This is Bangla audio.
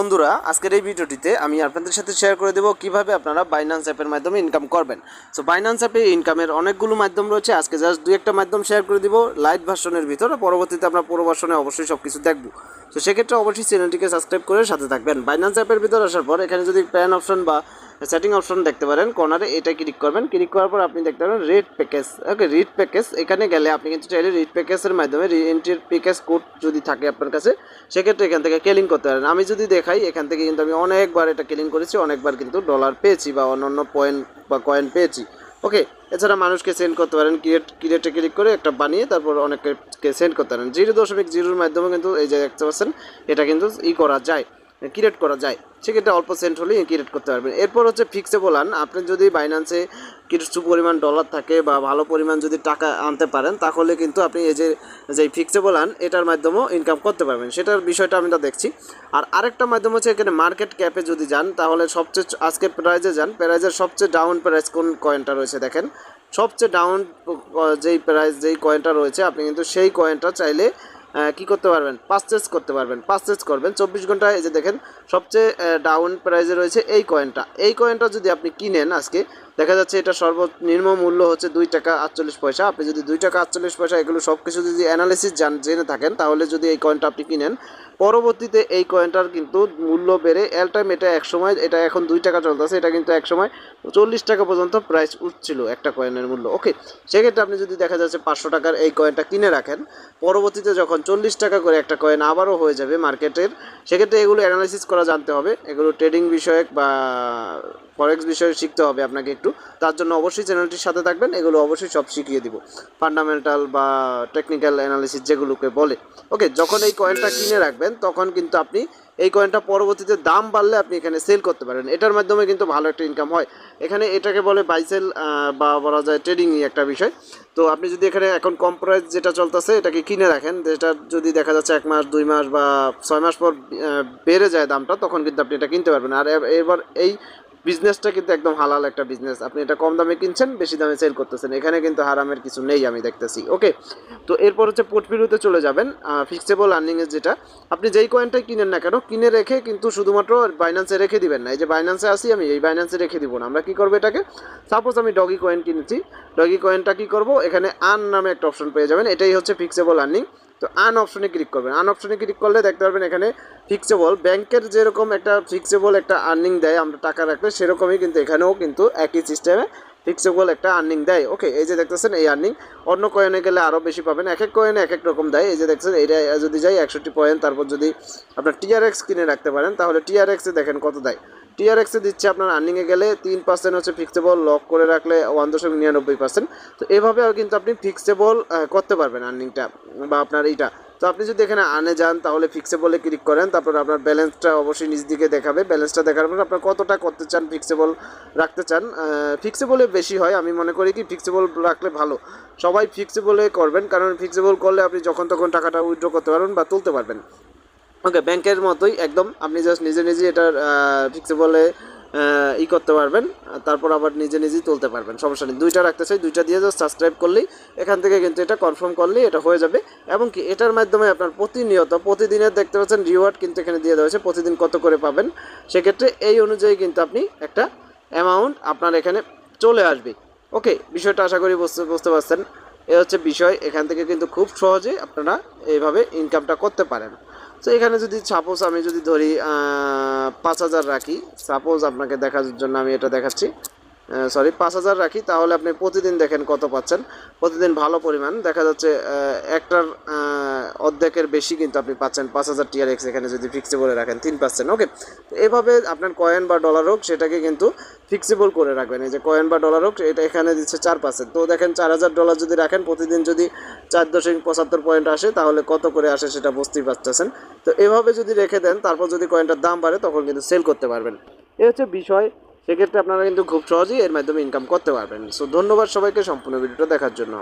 বন্ধুরা, আজকের এই ভিডিওটিতে আমি আপনাদের সাথে শেয়ার করে দেবো কিভাবে আপনারা বাইন্যান্স অ্যাপের মাধ্যমে ইনকাম করবেন। সো বাইন্যান্স অ্যাপে ইনকামের অনেকগুলো মাধ্যম রয়েছে। আজকে জাস্ট দুই একটা মাধ্যম শেয়ার করে দিব লাইট ভার্সনের ভিতরে, পরবর্তীতে আমরা পুরো ভার্সনে অবশ্যই সব কিছু দেখবো। তো সেক্ষেত্রে অবশ্যই চ্যানেলটিকে সাবস্ক্রাইব করে সাথে থাকবেন। বাইন্যান্স অ্যাপের ভিতরে আসার পর এখানে যদি প্যান অপশন বা সেটিং অপশন দেখতে পারেন কর্নারে, এটা ক্লিক করবেন। ক্লিক করার পর আপনি দেখতে পারেন রিড প্যাকেজ। ওকে, রিড প্যাকেজ এখানে গেলে আপনি কিন্তু চাইলে রিড প্যাকেজের মাধ্যমে এন্ট্রির প্যাকেজ কোড যদি থাকে আপনার কাছে, সেক্ষেত্রে এখান থেকে ক্লেম করতে পারেন। আমি যদি দেখাই, এখান থেকে কিন্তু আমি অনেকবার এটা ক্লেম করেছি, অনেকবার কিন্তু ডলার পেয়েছি বা অন্যান্য পয়েন্ট বা কয়েন পেয়েছি। ওকে, এছাড়া মানুষকে সেন্ড করতে পারেন, ক্রিয়েটে ক্লিক করে একটা বানিয়ে তারপর অনেককে সেন্ড করতে পারেন। 0.0 মাধ্যমে কিন্তু এই যে দেখতে পাচ্ছেন, এটা কিন্তু করা যায়, ক্রিয়েট করা যায়। সেক্ষেত্রে অল্প সেন্ট হলেই ক্রিয়েট করতে পারবেন। এরপর হচ্ছে ফিক্সেবল আর্ন। আপনি যদি বাইন্যান্সে কিছু পরিমাণ ডলার থাকে বা ভালো পরিমাণ যদি টাকা আনতে পারেন, তাহলে কিন্তু আপনি এই যে ফিক্সেবল আর্ন, এটার মাধ্যমেও ইনকাম করতে পারবেন। সেটার বিষয়টা আমি দেখছি। আর আরেকটা মাধ্যম হচ্ছে এখানে মার্কেট ক্যাপে যদি যান, তাহলে সবচেয়ে আজকে প্রাইজে যান, প্রাইজের সবচেয়ে ডাউন প্রাইস কোন কয়েনটা রয়েছে দেখেন। সবচেয়ে ডাউন যেই কয়েনটা রয়েছে, আপনি কিন্তু সেই কয়েনটা চাইলে কী করতে পারবেন, পারচেজ করতে পারবেন। পারচেজ করবেন 24 ঘন্টায়। এই যে দেখেন সবচেয়ে ডাউন প্রাইজে রয়েছে এই কয়েনটা যদি আপনি কিনেন, আজকে দেখা যাচ্ছে এটা সর্বনিম্ন মূল্য হচ্ছে 2 টাকা 48 পয়সা। আপনি যদি 2 টাকা 48 পয়সা এগুলো সব কিছু যদি অ্যানালিসিস জেনে থাকেন, তাহলে যদি এই কয়েনটা আপনি কিনেন, পরবর্তীতে এই কয়েনটার কিন্তু মূল্য বেড়ে টাইম এটা একসময়, এটা এখন 2 টাকা চলতেছে, এটা কিন্তু একসময় 40 টাকা পর্যন্ত প্রাইস উঠছিল একটা কয়েনের মূল্য। ওকে, সেক্ষেত্রে আপনি যদি দেখা যাচ্ছে 500 টাকার এই কয়েনটা কিনে রাখেন, পরবর্তীতে যখন 40 টাকা করে একটা কয়েন আবারও হয়ে যাবে মার্কেটের, সেক্ষেত্রে এগুলো অ্যানালাইসিস করা জানতে হবে। এগুলো ট্রেডিং বিষয়ক বা ফরেক্স বিষয়ে শিখতে হবে আপনাকে একটু। তার জন্য অবশ্যই চ্যানেলটির সাথে থাকবেন, এগুলো অবশ্যই সব শিখিয়ে দিব, ফান্ডামেন্টাল বা টেকনিক্যাল অ্যানালিসিস যেগুলোকে বলে। ওকে, যখন এই কয়েনটা কিনে রাখবেন, তখন কিন্তু আপনি এই কয়েনটা পরবর্তীতে দাম বাড়লে আপনি এখানে সেল করতে পারেন। এটার মাধ্যমে কিন্তু ভালো একটা ইনকাম হয়। এখানে এটাকে বলে বাইসেল বা বলা যায় ট্রেডিংই একটা বিষয়। তো আপনি যদি এখানে এখন কম প্রাইস যেটা চলতেছে এটাকে কিনে রাখেন, যেটা যদি দেখা যাচ্ছে 1 মাস 2 মাস বা 6 মাস পর বেড়ে যায় দামটা, তখন কিন্তু আপনি এটা কিনতে পারবেন। আর এবার এই বিজনেসটা কিন্তু একদম হালাল একটা বিজনেস। আপনি এটা কম দামে কিনছেন, বেশি দামে সেল করতেছেন, এখানে কিন্তু হারামের কিছু নেই আমি দেখতেছি। ওকে, তো এরপর হচ্ছে পোর্টফোলিওতে চলে যাবেন। ফিক্সেবল আর্নিংয়ের যেটা, আপনি যেই কয়েনটাই কিনেন না কেন, কিনে রেখে কিন্তু শুধুমাত্র বাইন্যান্সে রেখে দিবেন না। এই যে বাইন্যান্সে আসি আমি, এই বাইন্যান্সে রেখে দিব না। আমরা কী করবো এটাকে, সাপোজ আমি ডগি কয়েন কিনেছি, ডগি কয়েনটা কী করবো, এখানে আর্ন নামে একটা অপশন পেয়ে যাবেন। এটাই হচ্ছে ফিক্সেবল আর্নিং। তো আর্ন অপশনে ক্লিক করবেন। আর্ন অপশনে ক্লিক করলে দেখতে পারবেন এখানে ফিক্সেবল, ব্যাংকের যেরকম একটা ফিক্সেবল একটা আর্নিং দেয় আমরা টাকা রাখলে, সেরকমই কিন্তু এখানেও কিন্তু একই সিস্টেমে ফিক্সেবল একটা আর্নিং দেয়। ওকে, এই যে দেখতেছেন এই আর্নিং, অন্য কয়েনে গেলে আরও বেশি পাবেন। এক এক কয়েনে এক এক রকম দেয়। এই যে দেখছেন এটা যদি যাই 61 পয়েন্ট, তারপর যদি আপনার টিআরএক্স কিনে রাখতে পারেন, তাহলে টিআরএক্সে দেখেন কত দেয়। টিআরএক্সে দিচ্ছে আপনার আর্নিংয়ে গেলে 3% হচ্ছে ফিক্সেবল, লক করে রাখলে 1.99%। তো এভাবে কিন্তু আপনি ফিক্সেবল করতে পারবেন আর্নিংটা বা আপনার এইটা। তো আপনি যদি এখানে আনে যান, তাহলে ফিক্সেবলে ক্লিক করেন, তারপর আপনার ব্যালেন্সটা অবশ্যই নিজ দিকে দেখাবে। ব্যালেন্সটা দেখার পর আপনার কতটা করতে চান, ফিক্সেবল রাখতে চান। ফিক্সেবলে বেশি হয়, আমি মনে করি কি ফিক্সেবল রাখলে ভালো। সবাই ফিক্সেবলে করবেন, কারণ ফিক্সেবল করলে আপনি যখন তখন টাকাটা উইথড্র করতে পারবেন বা তুলতে পারবেন। ওকে, ব্যাংকের মতোই একদম, আপনি জাস্ট নিজে এটার ফিক্সেবলে করতে পারবেন, তারপর আবার নিজেই তুলতে পারবেন। সমস্যা নেই, দুইটা রাখতে চাই, দুইটা দিয়ে জাস্ট সাবস্ক্রাইব করলেই এখান থেকে কিন্তু এটা কনফার্ম করলেই এটা হয়ে যাবে। এবং কি এটার মাধ্যমে আপনার প্রতিদিনের দেখতে পাচ্ছেন রিওয়ার্ড কিন্তু এখানে দিয়ে দেওয়া হয়েছে, প্রতিদিন কত করে পাবেন। সেক্ষেত্রে এই অনুযায়ী কিন্তু আপনি একটা অ্যামাউন্ট আপনার এখানে চলে আসবে। ওকে, বিষয়টা আশা করি বুঝতে পারছেন। এ হচ্ছে বিষয়। এখান থেকে কিন্তু খুব সহজে আপনারা এইভাবে ইনকামটা করতে পারেন। তো এখানে যদি সাপোজ আমি যদি ধরি 5,000 রাখি, সাপোজ আপনাকে দেখার জন্য আমি এটা দেখাচ্ছি, 5,000 রাখি, তাহলে আপনি প্রতিদিন দেখেন কত পাচ্ছেন। প্রতিদিন ভালো পরিমাণ দেখা যাচ্ছে, একটার অর্ধেকের বেশি কিন্তু আপনি পাচ্ছেন 5,000 টিআরএক্স এখানে যদি ফিক্সেবলে রাখেন 3%। ওকে, তো এভাবে আপনার কয়েন বা ডলার হোক সেটাকে কিন্তু ফিক্সেবল করে রাখবেন। এই যে কয়েন বা ডলার হোক, এটা এখানে দিচ্ছে 4%। তো দেখেন $4,000 যদি রাখেন, প্রতিদিন যদি 4.75 পয়েন্ট আসে, তাহলে কত করে আসে সেটা বুঝতেই পারতেছেন। তো এভাবে যদি রেখে দেন, তারপর যদি কয়েনটার দাম বাড়ে, তখন কিন্তু সেল করতে পারবেন। এই হচ্ছে বিষয়। সেক্ষেত্রে আপনারা কিন্তু খুব সহজেই এর মাধ্যমে ইনকাম করতে পারবেন। সো ধন্যবাদ সবাইকে সম্পূর্ণ ভিডিওটা দেখার জন্য।